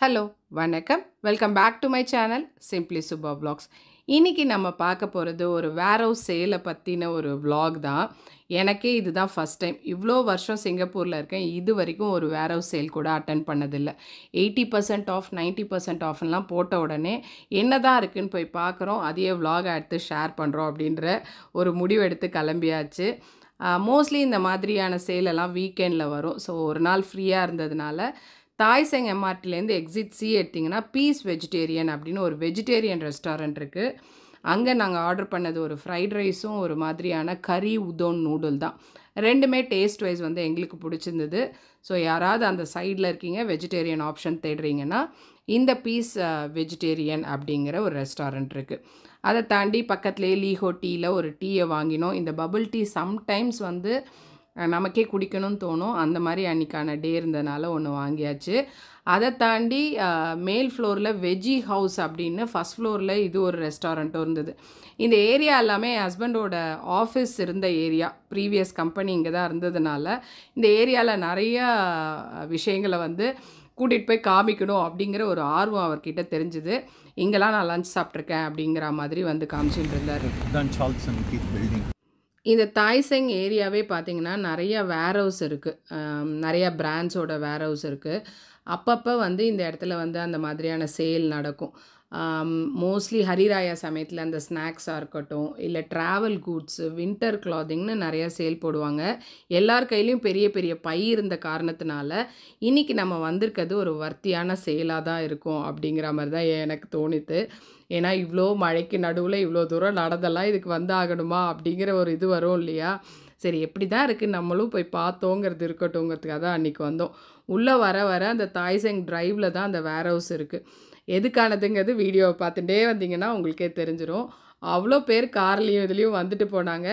Hello வணக்கம் welcome back to my channel simply Subha vlogs. இன்றைக்கி நம்ம பார்க்க போகிறது ஒரு வேர்ஹவுஸ் சேலை பற்றின ஒரு vlog தான். எனக்கே இதுதான் ஃபஸ்ட் டைம். இவ்வளோ வருஷம் சிங்கப்பூரில் இருக்கேன், இது வரைக்கும் ஒரு வேர்ஹவுஸ் சேல் கூட அட்டன் பண்ணதில்லை. 80% ஆஃப் 90% ஆஃப்லாம் போட்ட உடனே என்ன தான் இருக்குதுன்னு போய் பார்க்குறோம், அதையே vlog எடுத்து ஷேர் பண்ணுறோம் அப்படின்ற ஒரு முடிவெடுத்து கிளம்பியாச்சு. மோஸ்ட்லி இந்த மாதிரியான சேலெல்லாம் வீக்கெண்டில் வரும். ஸோ ஒரு நாள் ஃப்ரீயாக இருந்ததுனால தாய் செங் எம்ஆர்டிலேருந்து எக்ஸிட் சி எடுத்திங்கன்னா பீஸ் வெஜிடேரியன் அப்படின்னு ஒரு வெஜிடேரியன் ரெஸ்டாரண்ட் இருக்குது. அங்கே நாங்கள் ஆர்டர் பண்ணது ஒரு ஃப்ரைட் ரைஸும் ஒரு மாதிரியான கறி உதோன் நூடுல் தான். ரெண்டுமே டேஸ்ட் வைஸ் வந்து எங்களுக்கு பிடிச்சிருந்தது. ஸோ யாராவது அந்த சைடில் இருக்கீங்க வெஜிடேரியன் ஆப்ஷன் தேடுறீங்கன்னா இந்த பீஸ் வெஜிடேரியன் அப்படிங்கிற ஒரு ரெஸ்டாரண்ட் இருக்குது. அதை தாண்டி பக்கத்துலேயே லீஹோ டீயில் ஒரு டீயை வாங்கினோம். இந்த பபுள் டீ சம்டைம்ஸ் வந்து நமக்கே குடிக்கணும்னு தோணும். அந்த மாதிரி அன்றைக்கான டே இருந்ததுனால ஒன்று வாங்கியாச்சு. அதை தாண்டி மேல் ஃப்ளோரில் வெஜ்ஜி ஹவுஸ் அப்படின்னு ஃபஸ்ட் ஃப்ளோரில் இது ஒரு ரெஸ்டாரண்ட்டும் இருந்தது. இந்த ஏரியா எல்லாமே என் ஹஸ்பண்டோட ஆஃபீஸ் இருந்த ஏரியா, ப்ரீவியஸ் கம்பெனி இங்கே தான் இருந்ததுனால இந்த ஏரியாவில் நிறையா விஷயங்களை வந்து கூட்டிகிட்டு போய் காமிக்கணும் அப்படிங்கிற ஒரு ஆர்வம் அவர்கிட்ட தெரிஞ்சுது. இங்கெல்லாம் நான் லஞ்ச் சாப்பிட்ருக்கேன் அப்படிங்கிற மாதிரி வந்து காமிச்சிட்டு இருந்தார். இந்த தாய் செங் ஏரியாவே பார்த்திங்கன்னா நிறையா வேர்ஹவுஸ் இருக்குது, நிறையா பிராண்ட்ஸோட வேர்ஹவுஸ் இருக்குது. அப்பப்போ வந்து இந்த இடத்துல வந்து அந்த மாதிரியான சேல் நடக்கும். மோஸ்ட்லி ஹரிராயா சமயத்தில் அந்த ஸ்நாக்ஸாக இருக்கட்டும், இல்லை ட்ராவல் கூட்ஸு, வின்டர் கிளாத்திங்னு நிறையா சேல் போடுவாங்க. எல்லார் கையிலையும் பெரிய பெரிய பை இருந்த காரணத்தினால இன்றைக்கி நம்ம வந்திருக்கிறது ஒரு வர்த்தியான சேலாக தான் இருக்கும் அப்படிங்கிற மாதிரி தான் எனக்கு தோணித்து. ஏன்னா இவ்வளோ மழைக்கு நடுவில் இவ்வளோ தூரம் நடந்தெல்லாம் இதுக்கு வந்து ஆகணுமா அப்படிங்கிற ஒரு இது வரும் இல்லையா. சரி எப்படி தான் இருக்குது நம்மளும் போய் பார்த்தோங்கிறது இருக்கட்டும்ங்கிறதுக்காக தான் அன்றைக்கி வந்தோம். உள்ளே வர வர அந்த தாய் செங் ட்ரைவில் தான் அந்த வேர்ஹவுஸ் இருக்குது. எதுக்கானதுங்கிறது வீடியோவை பார்த்துட்டே வந்தீங்கன்னா உங்களுக்கே தெரிஞ்சிடும். அவ்வளோ பேர் கார்லேயும் இதுலேயும் வந்துட்டு போனாங்க.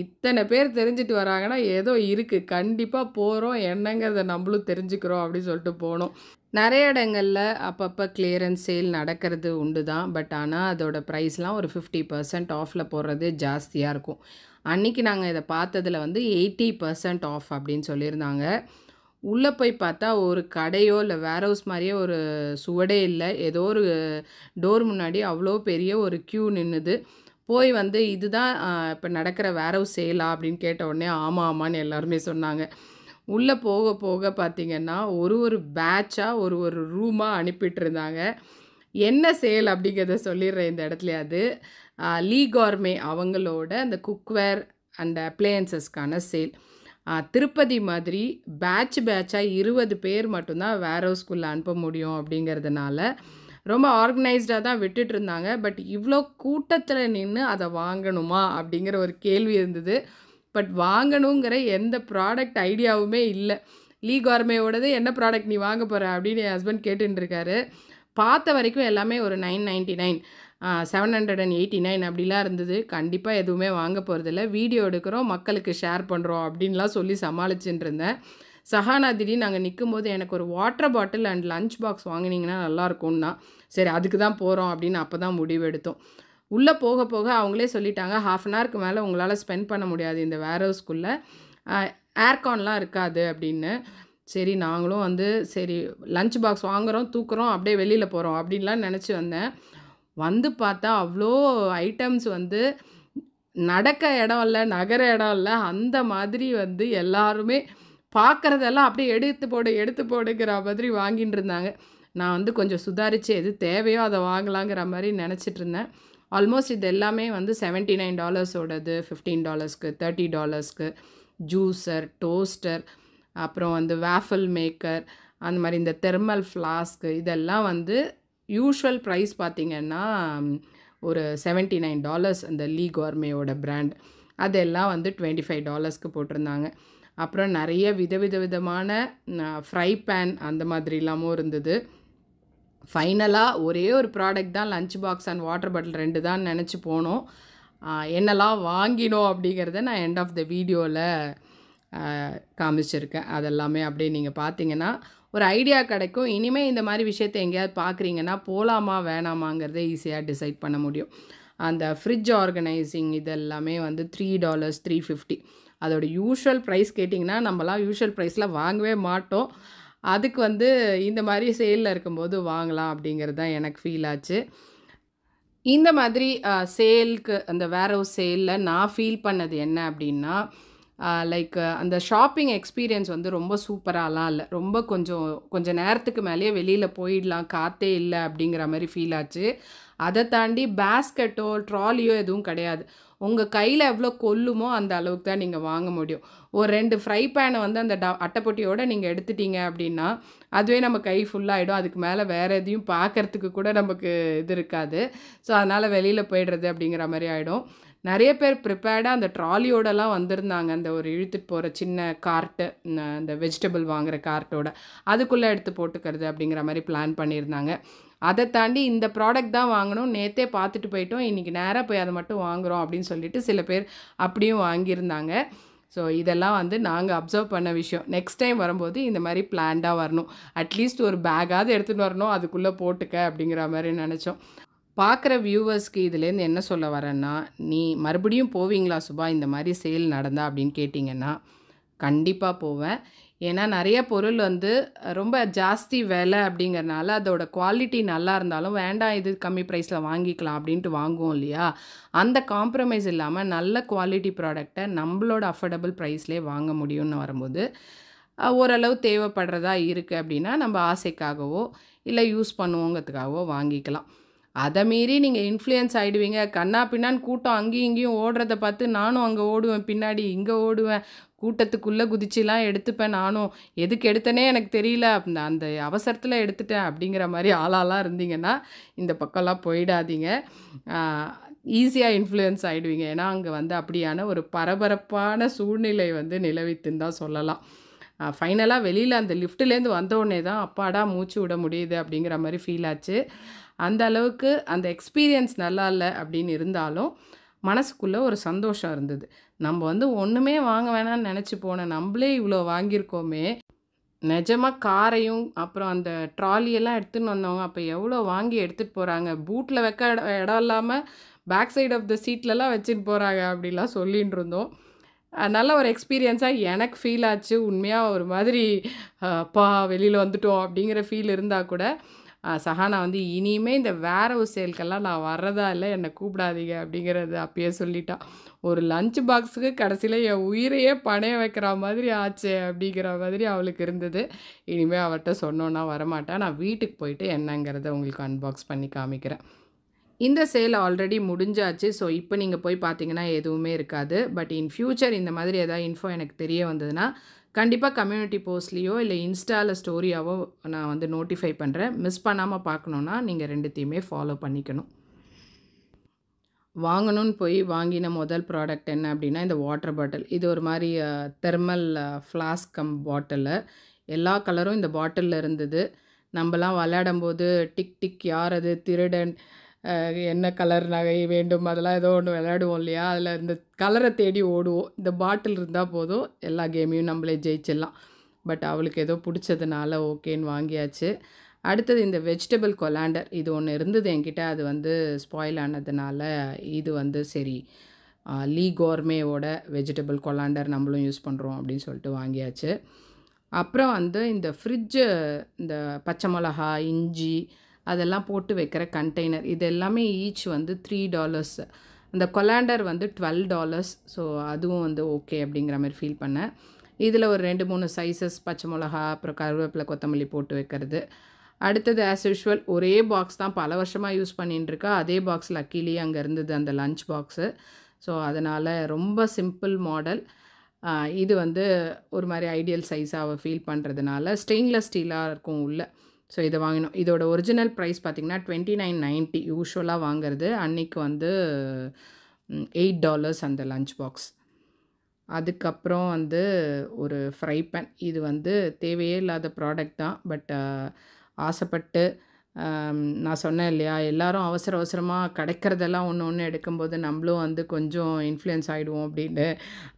இத்தனை பேர் தெரிஞ்சுட்டு வராங்கன்னா ஏதோ இருக்குது, கண்டிப்பாக போகிறோம், என்னங்கிறத நம்மளும் தெரிஞ்சுக்கிறோம் அப்படின்னு சொல்லிட்டு போனோம். நிறைய இடங்களில் அப்பப்போ கிளியரன்ஸ் சேல் நடக்கிறது உண்டு தான். பட் ஆனால் அதோட ப்ரைஸ்லாம் ஒரு 50% ஆஃபில் போடுறது ஜாஸ்தியாக இருக்கும். அன்றைக்கி நாங்கள் இதை பார்த்ததில் வந்து 80% ஆஃப் அப்படின்னு சொல்லியிருந்தாங்க. உள்ளே போய் பார்த்தா ஒரு கடையோ இல்லை வேர்ஹவுஸ் மாதிரியே ஒரு சுவடே இல்லை. ஏதோ ஒரு டோர் முன்னாடி அவ்வளோ பெரிய ஒரு க்யூ நின்றுது. போய் வந்து இதுதான் இப்போ நடக்கிற வேர்ஹவுஸ் சேலா அப்படின்னு கேட்ட உடனே ஆமாம் ஆமான்னு எல்லாருமே சொன்னாங்க. உள்ளே போக போக பார்த்திங்கன்னா ஒரு பேட்சாக ஒரு ரூமாக அனுப்பிட்டுருந்தாங்க. என்ன சேல் அப்படிங்கிறத சொல்லிடுறேன் இந்த இடத்துல. அது லீ கார்மே அவங்களோட அந்த குக்வேர் அண்ட் அப்ளையன்சஸ்க்கான சேல். திருப்பதி மாதிரி பேட்சாக 20 பேர் மட்டும்தான் வேர்ஹவுஸ்குள்ளே அனுப்ப முடியும் அப்படிங்கிறதுனால ரொம்ப ஆர்கனைஸ்டாக தான் விட்டுட்டு இருந்தாங்க. பட் இவ்வளோ கூட்டத்தில் நின்று அதை வாங்கணுமா அப்படிங்கிற ஒரு கேள்வி இருந்தது. பட் வாங்கணுங்கிற எந்த ப்ராடக்ட் ஐடியாவுமே இல்லை. லீ கார்மேயோடது என்ன ப்ராடக்ட் நீ வாங்க போகிற அப்படின்னு என் ஹஸ்பண்ட் கேட்டுருக்காரு. பார்த்த வரைக்கும் எல்லாமே ஒரு 999 789 அப்படிலாம் இருந்தது. கண்டிப்பாக எதுவுமே வாங்க போகிறதில்ல, வீடியோ எடுக்கிறோம், மக்களுக்கு ஷேர் பண்ணுறோம் அப்படின்லாம் சொல்லி சமாளிச்சுட்டு இருந்தேன். சஹானா திடீர்னு நாங்கள் நிற்கும்போது எனக்கு ஒரு water bottle and lunch box வாங்கினீங்கன்னா நல்லாயிருக்கும்னா, சரி அதுக்கு தான் போகிறோம் அப்படின்னு அப்போ தான் முடிவு எடுத்தோம். உள்ளே போக போக அவங்களே சொல்லிட்டாங்க, ½ அன் ஹவருக்கு மேலே உங்களால் ஸ்பெண்ட் பண்ண முடியாது இந்த வேர்ஹவுஸ்குள்ளே, ஏர்கான்லாம் இருக்காது அப்படின்னு. சரி நாங்களும் வந்து சரி லஞ்ச் பாக்ஸ் வாங்குகிறோம், தூக்குறோம், அப்படியே வெளியில் போகிறோம் அப்படின்லாம் நினச்சி வந்தேன். வந்து பார்த்தா அவ்வளோ ஐட்டம்ஸ் வந்து நடக்க இடம் இல்லை, நகர இடம் இல்லை, அந்த மாதிரி வந்து எல்லாருமே பார்க்குறதெல்லாம் அப்படியே எடுத்து போடுங்கிற மாதிரி வாங்கிட்டு இருந்தாங்க. நான் வந்து கொஞ்சம் சுதாரித்து எது தேவையோ அதை வாங்கலாங்கிற மாதிரி நினச்சிட்டு இருந்தேன். ஆல்மோஸ்ட் இது எல்லாமே வந்து $79 $15 $30 ஜூஸர், டோஸ்டர், அப்புறம் வந்து வேஃபல் மேக்கர், அந்த மாதிரி இந்த தெர்மல் ஃப்ளாஸ்க்கு இதெல்லாம் வந்து யூஷுவல் ப்ரைஸ் பார்த்திங்கன்னா ஒரு $79 அந்த லீ கார்மேயோட பிராண்ட். அதெல்லாம் வந்து $25 போட்டிருந்தாங்க. அப்புறம் நிறைய விதமான ஃப்ரை பேன் அந்த மாதிரிலாமும் இருந்தது. ஃபைனலாக ஒரே ஒரு ப்ராடக்ட் தான், lunch box and water bottle 2 தான் நினச்சி போனோம். என்னெல்லாம் வாங்கினோம் அப்படிங்கிறத நான் எண்ட் ஆஃப் த வீடியோவில் காமிச்சிருக்கேன். அதெல்லாமே அப்படியே நீங்கள் பார்த்தீங்கன்னா ஒரு ஐடியா கிடைக்கும். இனிமேல் இந்த மாதிரி விஷயத்தை எங்கேயாவது பார்க்குறீங்கன்னா போகலாமா வேணாமாங்கிறத ஈஸியாக டிசைட் பண்ண முடியும். அந்த ஃப்ரிட்ஜ் ஆர்கனைசிங் இதெல்லாமே வந்து $3 $3.50. அதோட யூஷுவல் ப்ரைஸ் கேட்டிங்கன்னா நம்மலாம் யூஷுவல் ப்ரைஸில் வாங்கவே மாட்டோம். அதுக்கு வந்து இந்த மாரி சேல்ல இருக்கும்போது வாங்கலாம் அப்படிங்கிறது தான் எனக்கு ஃபீல் ஆச்சு. இந்த மாதிரி சேல்க்கு அந்த வேர்ஹவுஸ் சேல்ல நான் ஃபீல் பண்ணது என்ன அப்படின்னா, லைக் அந்த ஷாப்பிங் எக்ஸ்பீரியன்ஸ் வந்து ரொம்ப சூப்பராலாம் இல்ல. ரொம்ப கொஞ்சம் நேரத்துக்கு மேலேயே வெளியில போயிடலாம், காத்தே இல்ல அப்படிங்கிற மாரி ஃபீல் ஆச்சு. அத தாண்டி பேஸ்கெட்டோ, ட்ராலியோ எதுவும் கிடையாது. உங்க கையில எவ்வளோ கொள்ளுமோ அந்த அளவுக்கு தான் நீங்க வாங்க முடியும். ஒரு 2 ஃப்ரை பேன வந்து அந்த அட்டைப்பொட்டியோட நீங்க எடுத்துட்டீங்க அப்படின்னா, அதுவே நம்ம கை ஃபுல்லாயிடும். அதுக்கு மேல வேற எதையும் பார்க்கறதுக்கு கூட நமக்கு இது இருக்காது. ஸோ, அதனால வெளியில போயிடுறது அப்படிங்கிற மாரி ஆயிடும். நெறைய பேர் ப்ரிப்பேர்டா அந்த ட்ராலியோடலாம் வந்திருந்தாங்க. அந்த ஒரு இழுத்துட்டு போற சின்ன கார்ட்டு, அந்த வெஜிடபிள் வாங்குற கார்ட்டோட. அதுக்குள்ள எடுத்து போட்டுக்கிறது அப்படிங்கிற மாரி பிளான் பண்ணியிருந்தாங்க. அத தாண்டி இந்த ப்ராடக்ட் தான் வாங்கணும். நேத்தே பார்த்துட்டு போயிட்டோம். இன்னைக்கு நேரா போய் அத மட்டும் வாங்குறோம் அப்படின்னு சொல்லிட்டு சில பேர் அப்படியும் வாங்கியிருந்தாங்க. ஸோ, இதெல்லாம் வந்து நாங்க அப்சர்வ் பண்ண விஷயம். நெக்ஸ்ட் டைம் வரும்போது இந்த மாரி பிளான்டா வரணும். அட்லீஸ்ட் ஒரு பேக்காவது எடுத்துட்டு வரணும். அதுக்குள்ள போட்டுக்க அப்படிங்கிற மாரி நெனச்சோம். பார்க்குற வியூவர்ஸ்க்கு இதுலேருந்து என்ன சொல்ல வரேன்னா, "நீ மறுபடியும் போவீங்களா சுபா இந்த மாரி சேல் நடந்தா?" அப்படின்னு கேட்டிங்கன்னா, கண்டிப்பா போவேன். ஏன்னா நெறைய பொருள் வந்து ரொம்ப ஜாஸ்தி விலை அப்படிங்கிறனால, அதோட குவாலிட்டி நல்லா இருந்தாலும், "வேண்டாம் இது கம்மி ப்ரைஸில வாங்கிக்கலாம்" அப்படின்ட்டு வாங்குவோம் இல்லையா? அந்த காம்ப்ரமைஸ் இல்லாம நல்ல குவாலிட்டி ப்ராடக்ட்ட நம்பளோட அஃபோர்டபுள் ப்ரைஸ்லயே வாங்க முடியும்னு வரும்போது, ஓரளவு தேவைப்படுறதா இருக்கு அப்படின்னா, நம்ப ஆசைக்காகவோ, இல்ல யூஸ் பண்ணுவோங்கிறதுக்காகவோ வாங்கிக்கலாம். அத மீறி நீங்க இன்ஃப்ளூயன்ஸ் ஆயிடுவீங்க. கன்னா பின்னான்னு கூட்டம் அங்கேயும் இங்கேயும் ஓடுறத பார்த்து நானும் அங்க ஓடுவேன் பின்னாடி, இங்க ஓடுவேன். கூட்டத்துக்குள்ள குதிச்சுலாம் எடுத்துப்பேன் நானும். எதுக்கு எடுத்தேனே எனக்கு தெரியல. அந்த அந்த அவசரத்தில எடுத்துட்டேன் அப்படிங்கிற மாரி ஆளாலாம் இருந்தீங்கன்னா, இந்த பக்கம்லாம் போயிடாதீங்க. ஆ ஈஸியா இன்ஃப்ளூயன்ஸ் ஆயிடுவீங்க. ஏன்னா, அங்க வந்து அப்படியான ஒரு பரபரப்பான சூழ்நிலை வந்து நிலவித்துன்னு தான் சொல்லலாம். ஃபைனலா வெளியில அந்த லிஃப்ட்லேருந்து வந்தோனே தான், அப்பாடா மூச்சு விட முடியுது அப்படிங்கிற மாரி ஃபீல் ஆச்சு. அந்த அளவுக்கு அந்த எக்ஸ்பீரியன்ஸ் நல்லா இல்ல அப்படின்னு இருந்தாலும், மனசுக்குள்ள ஒரு சந்தோஷம் இருந்தது. நம்ப வந்து ஒண்ணுமே வாங்க வேணாம்னு நெனச்சு போன நம்பளே இவ்வளோ வாங்கியிருக்கோமே! நெஜமா காரையும், அப்புறம் அந்த ட்ராலியெல்லாம் எடுத்துன்னு வந்தவங்க, அப்ப எவ்வளோ வாங்கி எடுத்துட்டு போறாங்க. பூட்ல வைக்க இடம் இல்லாம, பேக் சைட் ஆஃப் த சீட்லலாம் வச்சுட்டு போறாங்க அப்படிலாம் சொல்லின்னு இருந்தோம். நல்ல ஒரு எக்ஸ்பீரியன்ஸா எனக்கு ஃபீல் ஆச்சு. உண்மையா ஒரு மாதிரி அப்பா வெளியில வந்துட்டோம் அப்படிங்கிற ஃபீல் இருந்தா கூட, சஹானா வந்து இனிமே இந்த வேர் ஹவுஸ் சேல்க்கெல்லாம் நான் வர்றதா இல்ல. என்ன கூப்பிடாதீங்க அப்படிங்கிறது அப்பயே சொல்லிட்டா. ஒரு லஞ்ச் பாக்ஸுக்கு கடைசியில என் உயிரையே பணயம் வைக்கிற மாதிரி ஆச்சே அப்படிங்கிற மாதிரி அவளுக்கு இருந்தது. இனிமே அவட்ட சொன்னோன்னா வரமாட்டா. நான் வீட்டுக்கு போயிட்டு என்னங்கிறத உங்களுக்கு அன்பாக்ஸ் பண்ணி காமிக்கிறேன். இந்த சேல் ஆல்ரெடி முடிஞ்சாச்சு. ஸோ, இப்ப நீங்க போய் பார்த்தீங்கன்னா எதுவுமே இருக்காது. பட் இன் ஃபியூச்சர் இந்த மாதிரி ஏதாவது இன்ஃபோ எனக்கு தெரிய வந்ததுன்னா, கண்டிப்பா கம்யூனிட்டி போஸ்ட்லயோ, இல்ல இன்ஸ்டால ஸ்டோரியாவோ நான் வந்து நோட்டிஃபை பண்றேன். மிஸ் பண்ணாம பார்க்கணுன்னா, நீங்க 2த்தையுமே ஃபாலோ பண்ணிக்கணும். வாங்கணும்னு போய் வாங்கின முதல் ப்ராடக்ட் என்ன அப்படின்னா, இந்த வாட்டர் பாட்டில். இது ஒரு மாரி தெர்மல் ஃப்ளாஸ்க் கம் பாட்டிலு. எல்லா கலரும் இந்த பாட்டில்ல இருந்தது. நம்பலாம் விளையாடும்போது டிக் டிக் யார் அது திருடன், என்ன கலர் நகை வேண்டும் அதெல்லாம் ஏதோ ஒண்ணு விளையாடுவோம் இல்லையா? அதில இந்த கலர தேடி ஓடுவோம். இந்த பாட்டில் இருந்தா போதும், எல்லா கேமையும் நம்மளே ஜெயிச்சிடலாம். பட் அவளுக்கு ஏதோ புடிச்சதுனால ஓகேன்னு வாங்கியாச்சு. அடுத்தது இந்த வெஜிடபிள் கொலாண்டர். இது ஒண்ணு இருந்தது என்கிட்ட. அது வந்து ஸ்பாயில் ஆனதுனால, இது வந்து சரி லீ கோர்மேவோட வெஜிடபிள் கொலாண்டர் நம்மளும் யூஸ் பண்ணுறோம் அப்படின்னு சொல்லிட்டு வாங்கியாச்சு. அப்புறம் வந்து இந்த ஃப்ரிட்ஜு, இந்த பச்சை மிளகா, இஞ்சி அதெல்லாம் போட்டு வைக்கிற கண்டெய்னர். இது எல்லாமே ஈச் வந்து $3. அந்த கொலாண்டர் வந்து $12. ஸோ, அதுவும் வந்து ஓகே அப்படிங்கிற மாரி ஃபீல் பண்ணேன். இதில ஒரு 2, 3 சைஸஸ் பச்சை மிளகா, அப்புறம் கருவேப்பிலை, கொத்தமல்லி போட்டு வைக்கிறது. அடுத்தது ஆஸ் யூசுவல் ஒரே பாக்ஸ் தான் பல வருஷமா யூஸ் பண்ணின்ட்டுருக்கா. அதே பாக்ஸ் லக்கிலி அங்க இருந்தது அந்த லஞ்ச் பாக்ஸு. ஸோ, அதனால ரொம்ப சிம்பிள் மாடல். இது வந்து ஒரு மாரி ஐடியல் சைஸா அவ ஃபீல் பண்ணுறதுனால, ஸ்டெயின்லெஸ் ஸ்டீலா இருக்கும் உள்ள. ஸோ, இத வாங்கினோம். இதோட ஒரிஜினல் ப்ரைஸ் பார்த்தீங்கன்னா, $29.90 யூசுவலா வாங்குறது. அன்னைக்கு வந்து $8 அந்த லஞ்ச் பாக்ஸ். அதுக்கப்புறம் வந்து ஒரு ஃப்ரை பேன். இது வந்து தேவையே இல்லாத ப்ராடக்ட் தான். பட் ஆசைப்பட்டு நான் சொன்னேன் இல்லையா, எல்லாரும் அவசர அவசரமா கிடைக்கிறதெல்லாம் ஒண்ணு ஒண்ணு எடுக்கும்போது நம்மளும் வந்து கொஞ்சம் இன்ஃப்ளூயன்ஸ் ஆயிடுவோம் அப்படின்னு.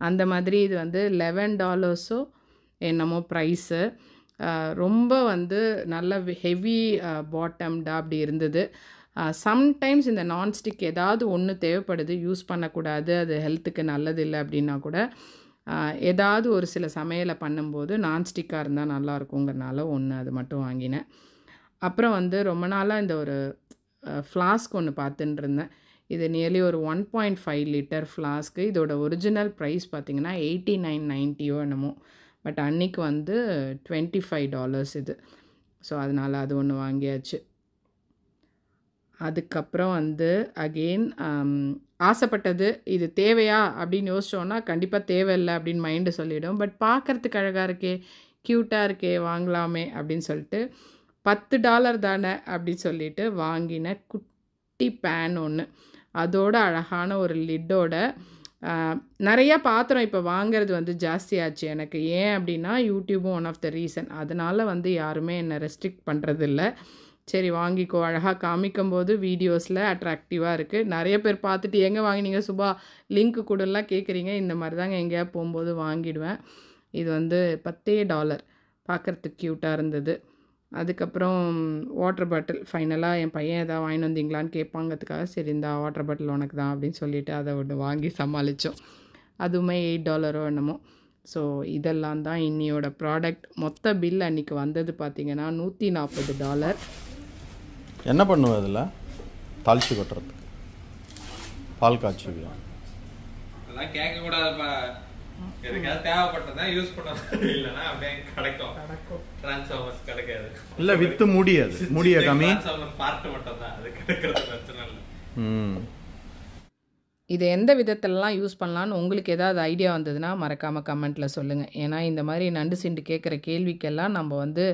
அந்த மாதிரி இது வந்து $11 என்னமோ ப்ரைஸு. ரொம்ப வந்து நல்ல ஹெவி பாட்டம்டா அப்படி இருந்தது. சம்டைம்ஸ் இந்த நான்ஸ்டிக் ஏதாவது ஒண்ணு தேவைப்படுது, யூஸ் பண்ணக்கூடாது, அது ஹெல்த்துக்கு நல்லது இல்ல அப்படின்னா கூட, ஏதாவது ஒரு சில சமையலை பண்ணும்போது நான்ஸ்டிக்காக இருந்தால் நல்லாயிருக்குங்கிறனால ஒன்று அது மட்டும் வாங்கினேன். அப்புறம் வந்து ரொம்ப நாளாக இந்த ஒரு ஃப்ளாஸ்க் ஒன்று பார்த்துட்டு இருந்தேன். இது நியர்லி ஒரு 1.5 லிட்டர் ஃப்ளாஸ்க்கு. இதோட ஒரிஜினல் ப்ரைஸ் பார்த்திங்கன்னா $89.90 என்னமோ. பட் அன்றைக்கி வந்து $25 இது. ஸோ அதனால் அது ஒன்று வாங்கியாச்சு. அதுக்கப்புறம் வந்து அகெயின் ஆசைப்பட்டது இது தேவையா அப்படின்னு யோசிச்சோன்னா கண்டிப்பாக தேவையில்லை அப்படின்னு மைண்டு சொல்லிவிடும். பட் பார்க்குறதுக்கு அழகாக இருக்கே, க்யூட்டாக இருக்கே, வாங்கலாமே அப்படின்னு சொல்லிட்டு $10 தானே அப்படின்னு சொல்லிட்டு வாங்கின குட்டி பேன் ஒன்று. அதோட அழகான ஒரு லிட்டோட நிறையா பாத்திரம் இப்போ வாங்கிறது வந்து ஜாஸ்தியாச்சு எனக்கு. ஏன் அப்படின்னா யூடியூபும் ஒன் ஆஃப் த ரீசன். அதனால் வந்து யாருமே என்னை ரெஸ்ட்ரிக்ட் பண்ணுறதில்ல. சரி வாங்கிக்கோ, அழகாக காமிக்கும்போது வீடியோஸில் அட்ராக்டிவாக இருக்குது. நிறைய பேர் பார்த்துட்டு எங்கே வாங்கினீங்க சுபா, லிங்க்கு கூடலாம் கேட்குறீங்க. இந்த மாதிரி தாங்க எங்கேயா போகும்போது வாங்கிடுவேன். இது வந்து $10 பார்க்குறதுக்கு க்யூட்டாக இருந்தது. அதுக்கப்புறம் வாட்டர் பாட்டில் ஃபைனலாக என் பையன் எதாவது வாங்கிட்டு வந்தீங்களான்னு கேட்பாங்கிறதுக்காக சரி இந்த வாட்டர் பாட்டில் உனக்கு தான் அப்படின்னு சொல்லிவிட்டு அதை ஒன்று வாங்கி சமாளித்தோம். அதுவுமே $8 என்னமோ. ஸோ இதெல்லாம் தான் இன்னியோட ப்ராடக்ட். மொத்த பில் அன்றைக்கி வந்தது பார்த்திங்கன்னா $140. என்ன பண்ணுவேன் அதில்? தாளிச்சு கொட்டுறதுக்கு பால் காய்ச்சுவியா? அதெல்லாம் கேட்கக்கூடாதுப்பா. எதுக்காக தேவைப்பட்டதான் யூஸ் பண்ணணும், இல்லைன்னா அப்படியே கிடைக்கும். டிரான்ஸ்ஃபார்மர்ஸ் கிடைக்காது. இல்லை வித்து முடியாது, முடிய கம்மி பார்ட் மட்டும் தான் அது கிடைக்கிறது, பிரச்சனை இல்லை. இது எந்த விதத்திலலாம் யூஸ் பண்ணலான்னு உங்களுக்கு ஏதாவது ஐடியா வந்ததுன்னா மறக்காமல் கமெண்ட்டில் சொல்லுங்கள். ஏன்னா இந்த மாதிரி நண்டு சிண்டு கேட்குற கேள்விக்கெல்லாம் நம்ம வந்து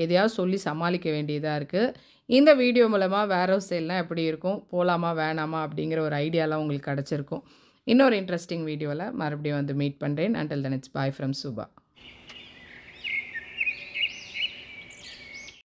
எதையாவது சொல்லி சமாளிக்க வேண்டியதாக இருக்குது. இந்த வீடியோ மூலமாக வேர் ஹவுஸ் சேல்லாம் எப்படி இருக்கும், போகலாமா வேணாமா அப்படிங்கிற ஒரு ஐடியாலாம் உங்களுக்கு கிடச்சிருக்கும். இன்னொரு இன்ட்ரெஸ்டிங் வீடியோவில் மறுபடியும் வந்து மீட் பண்ணுறேன். Until then it's bye from Subha.